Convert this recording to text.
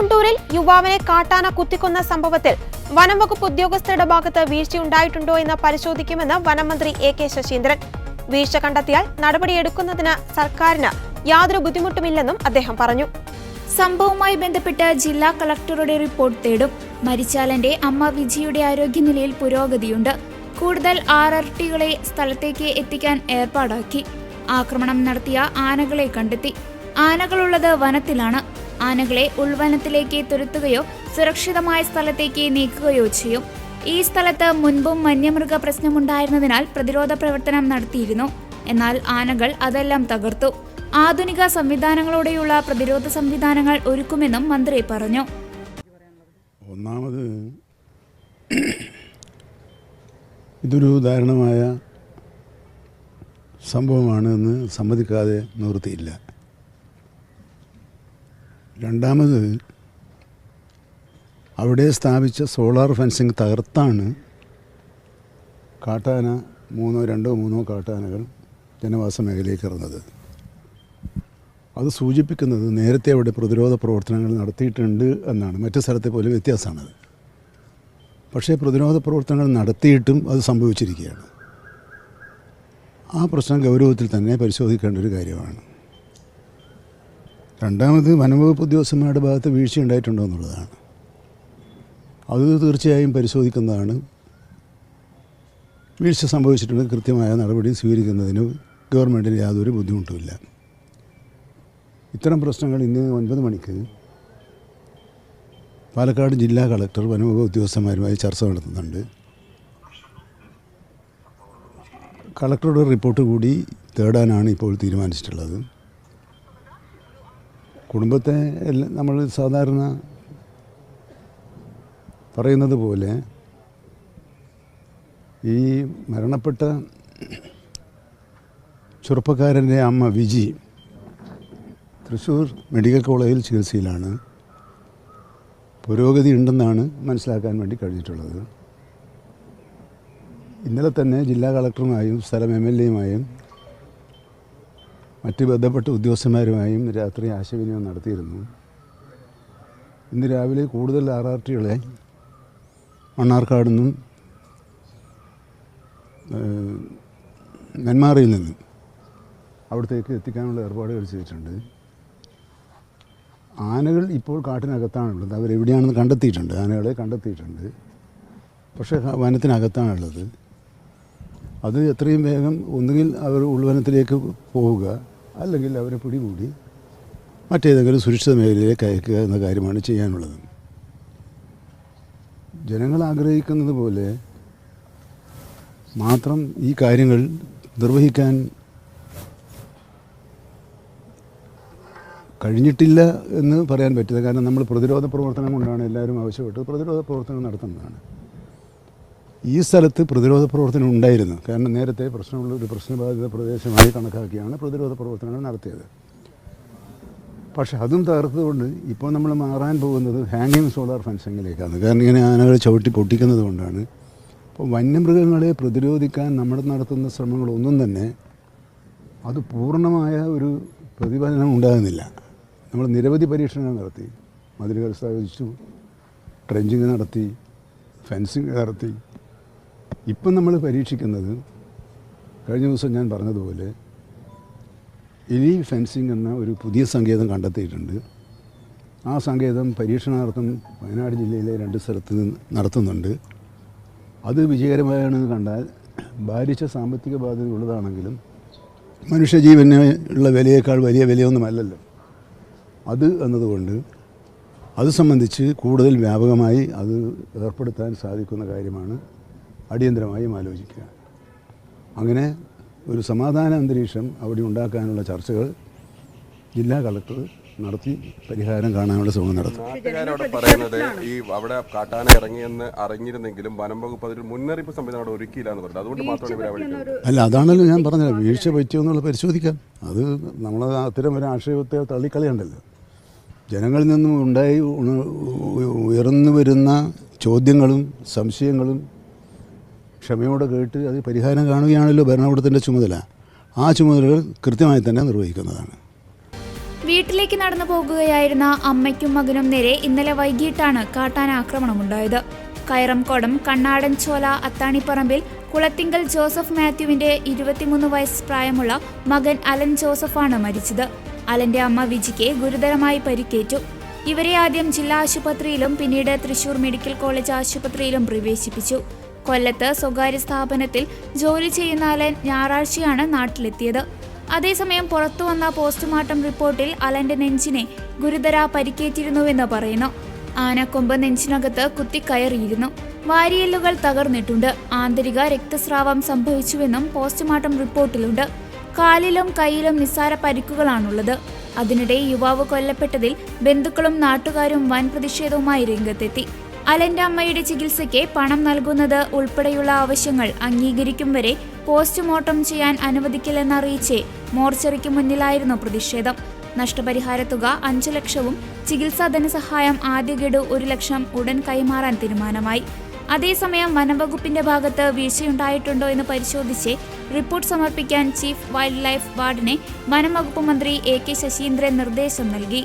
കുണ്ടൂരിൽ യുവാവിനെ കാട്ടാന കുത്തിക്കൊന്ന സംഭവത്തിൽ വനംവകുപ്പ് ഉദ്യോഗസ്ഥരുടെ ഭാഗത്ത് വീഴ്ചയുണ്ടായിട്ടുണ്ടോ എന്ന് പരിശോധിക്കുമെന്ന് വനമന്ത്രി എ.കെ. ശശീന്ദ്രൻ. വീഴ്ച കണ്ടെത്തിയാൽ നടപടിയെടുക്കുന്നതിന് സർക്കാരിന് യാതൊരു ബുദ്ധിമുട്ടുമില്ലെന്നും അദ്ദേഹം പറഞ്ഞു. സംഭവവുമായി ബന്ധപ്പെട്ട് ജില്ലാ കളക്ടറുടെ റിപ്പോർട്ട് തേടും. മരിച്ചാലന്റെ അമ്മ വിജിയുടെ ആരോഗ്യനിലയിൽ പുരോഗതിയുണ്ട്. കൂടുതൽ RRTകളെ സ്ഥലത്തേക്ക് എത്തിക്കാൻ ഏർപ്പാടാക്കി. ആക്രമണം നടത്തിയ ആനകളെ കണ്ടെത്തി. ആനകളുള്ളത് വനത്തിലാണ്. ആനകളെ ഉൾവനത്തിലേക്ക് തുരത്തുകയോ സുരക്ഷിതമായ സ്ഥലത്തേക്ക് നീക്കുകയോ ചെയ്യും. ഈ സ്ഥലത്ത് മുൻപും വന്യമൃഗ പ്രശ്നമുണ്ടായിരുന്നതിനാൽ പ്രതിരോധ പ്രവർത്തനം നടത്തിയിരുന്നു. എന്നാൽ ആനകൾ അതെല്ലാം തകർത്തു. ആധുനിക സംവിധാനങ്ങളോടെയുള്ള പ്രതിരോധ സംവിധാനങ്ങൾ ഒരുക്കുമെന്നും മന്ത്രി പറഞ്ഞു. ഒന്നാമത് ഇതൊരു ദാരുണമായ സംഭവമാണ് എന്ന് സമ്മതിക്കാതെ നിവൃത്തിയില്ല. രണ്ടാമത് അവിടെ സ്ഥാപിച്ച സോളാർ ഫെൻസിങ് തകർത്താണ് കാട്ടാന രണ്ടോ മൂന്നോ കാട്ടാനകൾ ജനവാസ മേഖലയിലേക്ക് ഇറങ്ങുന്നത്. അത് സൂചിപ്പിക്കുന്നത് നേരത്തെ അവിടെ പ്രതിരോധ പ്രവർത്തനങ്ങൾ നടത്തിയിട്ടുണ്ട് എന്നാണ്. മറ്റു സ്ഥലത്തെ പോലെ വ്യത്യാസമാണത്. പക്ഷേ പ്രതിരോധ പ്രവർത്തനങ്ങൾ നടത്തിയിട്ടും അത് സംഭവിച്ചിരിക്കുകയാണ്. ആ പ്രശ്നം ഗൗരവത്തിൽ തന്നെ പരിശോധിക്കേണ്ട ഒരു കാര്യമാണ്. രണ്ടാമത് വനംവകുപ്പ് ഉദ്യോഗസ്ഥന്മാരുടെ ഭാഗത്ത് വീഴ്ചയുണ്ടായിട്ടുണ്ടോ എന്നുള്ളതാണ്. അത് തീർച്ചയായും പരിശോധിക്കുന്നതാണ്. വീഴ്ച സംഭവിച്ചിട്ടുണ്ടെങ്കിൽ കൃത്യമായ നടപടി സ്വീകരിക്കുന്നതിന് ഗവൺമെൻറ്റിന് യാതൊരു ബുദ്ധിമുട്ടുമില്ല. ഇത്തരം പ്രശ്നങ്ങൾ ഇന്ന് 9 മണിക്ക് പാലക്കാട് ജില്ലാ കളക്ടർ വനംവകുപ്പ് ഉദ്യോഗസ്ഥന്മാരുമായി ചർച്ച നടത്തുന്നുണ്ട്. കളക്ടറുടെ റിപ്പോർട്ട് കൂടി തേടാനാണ് ഇപ്പോൾ തീരുമാനിച്ചിട്ടുള്ളത്. കുടുംബത്തെ നമ്മൾ സാധാരണ പറയുന്നത് പോലെ ഈ മരണപ്പെട്ട ചെറുപ്പക്കാരൻ്റെ അമ്മ വിജി തൃശ്ശൂർ മെഡിക്കൽ കോളേജിൽ ചികിത്സയിലാണ്. പുരോഗതി ഉണ്ടെന്നാണ് മനസ്സിലാക്കാൻ വേണ്ടി കഴിഞ്ഞിട്ടുള്ളത്. ഇന്നലെ തന്നെ ജില്ലാ കളക്ടറുമായും സ്ഥലം MLAയുമായും മറ്റ് ബന്ധപ്പെട്ട ഉദ്യോഗസ്ഥന്മാരുമായും രാത്രി ആശയവിനിമയം നടത്തിയിരുന്നു. ഇന്ന് രാവിലെ കൂടുതൽ RRTകളെ മണ്ണാർക്കാട് നിന്നും നെന്മാറയിൽ നിന്നും അവിടത്തേക്ക് എത്തിക്കാനുള്ള ഏർപ്പാടുകൾ ചെയ്തിട്ടുണ്ട്. ആനകൾ ഇപ്പോൾ കാട്ടിനകത്താണുള്ളത്. അവരെവിടെയാണെന്ന് കണ്ടെത്തിയിട്ടുണ്ട്. ആനകളെ കണ്ടെത്തിയിട്ടുണ്ട്. പക്ഷേ വനത്തിനകത്താണുള്ളത്. അത് എത്രയും വേഗം ഒന്നുകിൽ അവർ ഉൾവനത്തിലേക്ക് പോവുക, അല്ലെങ്കിൽ അവരെ പിടികൂടി മറ്റേതെങ്കിലും സുരക്ഷിത മേഖലയിലേക്ക് അയക്കുക എന്ന കാര്യമാണ് ചെയ്യാനുള്ളത്. ജനങ്ങൾ ആഗ്രഹിക്കുന്നത് പോലെ മാത്രം ഈ കാര്യങ്ങൾ നിർവഹിക്കാൻ കഴിഞ്ഞിട്ടില്ല എന്ന് പറയാൻ പറ്റില്ല. കാരണം നമ്മൾ പ്രതിരോധ പ്രവർത്തനം കൊണ്ടാണ് എല്ലാവരും ആവശ്യപ്പെട്ടത് പ്രതിരോധ പ്രവർത്തനം നടത്തുന്നതാണ്. ഈ സ്ഥലത്ത് പ്രതിരോധ പ്രവർത്തനം ഉണ്ടായിരുന്നു. കാരണം നേരത്തെ പ്രശ്നമുള്ള ഒരു പ്രശ്നബാധിത പ്രദേശമായി കണക്കാക്കിയാണ് പ്രതിരോധ പ്രവർത്തനങ്ങൾ നടത്തിയത്. പക്ഷെ അതും തകർത്തുകൊണ്ട് ഇപ്പോൾ നമ്മൾ മാറാൻ പോകുന്നത് ഹാങ്ങിങ് സോളാർ ഫെൻസിങ്ങിലേക്കാണ്. കാരണം ഇങ്ങനെ ആനകളെ ചവിട്ടി പൊട്ടിക്കുന്നത് കൊണ്ടാണ്. അപ്പോൾ വന്യമൃഗങ്ങളെ പ്രതിരോധിക്കാൻ നമ്മൾ നടത്തുന്ന ശ്രമങ്ങളൊന്നും തന്നെ അത് പൂർണ്ണമായ ഒരു പ്രതിഫലനം ഉണ്ടാകുന്നില്ല. നമ്മൾ നിരവധി പരീക്ഷണങ്ങൾ നടത്തി. മതിലുകൾ സ്ഥാപിച്ചു, ട്രെഞ്ചിങ് നടത്തി, ഫെൻസിങ് നടത്തി. ഇപ്പം നമ്മൾ പരീക്ഷിക്കുന്നത് കഴിഞ്ഞ ദിവസം ഞാൻ പറഞ്ഞതുപോലെ എലി ഫെൻസിങ് എന്ന ഒരു പുതിയ സങ്കേതം കണ്ടെത്തിയിട്ടുണ്ട്. ആ സങ്കേതം പരീക്ഷണാർത്ഥം വയനാട് ജില്ലയിലെ 2 സ്ഥലത്ത് നടത്തുന്നുണ്ട്. അത് വിജയകരമാണെന്ന് കണ്ടാൽ ഭാരിച്ച സാമ്പത്തിക ബാധ്യത ഉള്ളതാണെങ്കിലും മനുഷ്യജീവന് ഉള്ള വിലയേക്കാൾ വലിയ വിലയൊന്നുമല്ലല്ലോ അത് എന്നതുകൊണ്ട് അത് സംബന്ധിച്ച് കൂടുതൽ വ്യാപകമായി അത് ഏർപ്പെടുത്താൻ സാധിക്കുന്ന കാര്യമാണ് അടിയന്തരമായും ആലോചിക്കുക. അങ്ങനെ ഒരു സമാധാന അന്തരീക്ഷം അവിടെ ഉണ്ടാക്കാനുള്ള ചർച്ചകൾ ജില്ലാ കളക്ടർ നടത്തി പരിഹാരം കാണാനുള്ള ശ്രമം നടത്തും. നാട്ടുകാരോട് പറയുന്നത് ഈ അവിടെ കാട്ടാന ഇറങ്ങിയെന്ന് അറിഞ്ഞിരുന്നെങ്കിലും വനം വകുപ്പ് അതിൽ മുന്നറിയിപ്പ് സംവിധാനം അവിടെ ഒരുക്കിയില്ല എന്ന് പറയുന്നത്. അതുകൊണ്ട് മാത്രമാണ് അല്ല, അതാണല്ലോ ഞാൻ പറഞ്ഞത്. വീഴ്ച പറ്റിയോന്നുള്ള പരിശോധിക്കാം. അത് നമ്മൾ അത്തരം ഒരു ആക്ഷേപത്തെ തള്ളിക്കളയണ്ടല്ലോ. ജനങ്ങളിൽ നിന്നും ഉയർന്നു വരുന്ന ചോദ്യങ്ങളും സംശയങ്ങളും ക്ഷമയോടെ കേട്ട് അത് പരിഹാരം കാണുകയാണല്ലോ ഭരണകൂടത്തിൻ്റെ ചുമതല. ആ ചുമതലകൾ കൃത്യമായി തന്നെ നിർവഹിക്കുന്നതാണ്. വീട്ടിലേക്ക് നടന്നു പോകുകയായിരുന്ന അമ്മയ്ക്കും മകനും നേരെ ഇന്നലെ വൈകിട്ടാണ് കാട്ടാന ആക്രമണമുണ്ടായത്. കയറംകോടം കണ്ണാടൻ ചോല അത്താണിപ്പറമ്പിൽ കുളത്തിങ്കൽ ജോസഫ് മാത്യുവിന്റെ 23 വയസ്സ് പ്രായമുള്ള മകൻ അലൻ ജോസഫാണ് മരിച്ചത്. അലന്റെ അമ്മ വിജിക്ക് ഗുരുതരമായി പരിക്കേറ്റു. ഇവരെ ആദ്യം ജില്ലാ ആശുപത്രിയിലും പിന്നീട് തൃശൂർ മെഡിക്കൽ കോളേജ് ആശുപത്രിയിലും പ്രവേശിപ്പിച്ചു. കൊല്ലത്ത് സ്വകാര്യ സ്ഥാപനത്തിൽ ജോലി ചെയ്യുന്ന അലൻ ഞായറാഴ്ചയാണ് നാട്ടിലെത്തിയത്. അതേസമയം പുറത്തുവന്ന പോസ്റ്റ്മോർട്ടം റിപ്പോർട്ടിൽ അലന്റെ നെഞ്ചിനെ ഗുരുതര പരിക്കേറ്റിരുന്നുവെന്ന് പറയുന്നു. ആനക്കൊമ്പ് നെഞ്ചിനകത്ത് കുത്തിക്കയറിയിരുന്നു. വാരിയെല്ലുകൾ തകർന്നിട്ടുണ്ട്. ആന്തരിക രക്തസ്രാവം സംഭവിച്ചുവെന്നും പോസ്റ്റ്മോർട്ടം റിപ്പോർട്ടിലുണ്ട്. കാലിലും കൈയിലും നിസ്സാര പരിക്കുകളാണുള്ളത്. അതിനിടെ യുവാവ് കൊല്ലപ്പെട്ടതിൽ ബന്ധുക്കളും നാട്ടുകാരും വൻ പ്രതിഷേധവുമായി രംഗത്തെത്തി. അലന്റെ അമ്മയുടെ ചികിത്സയ്ക്ക് പണം നൽകുന്നത് ഉൾപ്പെടെയുള്ള ആവശ്യങ്ങൾ അംഗീകരിക്കും വരെ പോസ്റ്റ്മോർട്ടം ചെയ്യാൻ അനുവദിക്കില്ലെന്നറിയിച്ച് മോർച്ചറിക്ക് മുന്നിലായിരുന്നു പ്രതിഷേധം. നഷ്ടപരിഹാര തുക 5 ലക്ഷവും ചികിത്സാ ധനസഹായം ആദ്യ ഗഡു 1 ലക്ഷം ഉടൻ കൈമാറാൻ തീരുമാനമായി. അതേസമയം വനംവകുപ്പിന്റെ ഭാഗത്ത് വീഴ്ചയുണ്ടായിട്ടുണ്ടോ എന്ന് പരിശോധിച്ച് റിപ്പോർട്ട് സമർപ്പിക്കാൻ ചീഫ് വൈൽഡ് ലൈഫ് വാർഡനെ വനം വകുപ്പ് മന്ത്രി AK ശശീന്ദ്രൻ നിർദ്ദേശം നൽകി.